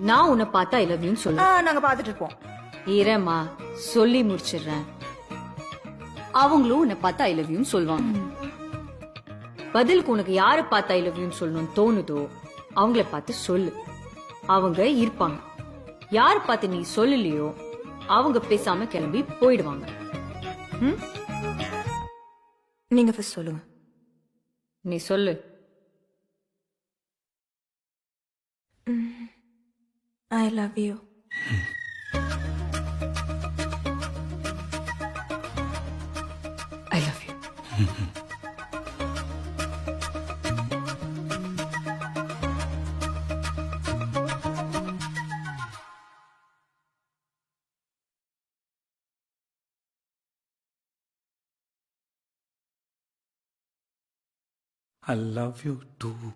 நான் உன்னை பார்த்தா ஐ லவ் யூன்னு சொல்லுவேன். நாங்க பாத்துட்டு இருப்போம். இரேம்மா, சொல்லி முடிச்சிடுறேன். அவங்களும் உன்னை பார்த்தா ஐ லவ் யூன்னு சொல்லுவாங்க. பதிலுக்கு உனக்கு யாரை பார்த்து ஐ லவ் யூன்னு சொல்லணும்னு தோணுதோ அவங்கள பார்த்து சொல்லு. அவங்க இருப்பாங்க. யாரை பார்த்து நீ சொல்லலையோ அவங்க பேசாம கிளம்பி போயிடுவாங்க. நீங்க ஃபர்ஸ்ட் சொல்லுங்க. நீ சொல்லு. I love you. I love you. I love you too.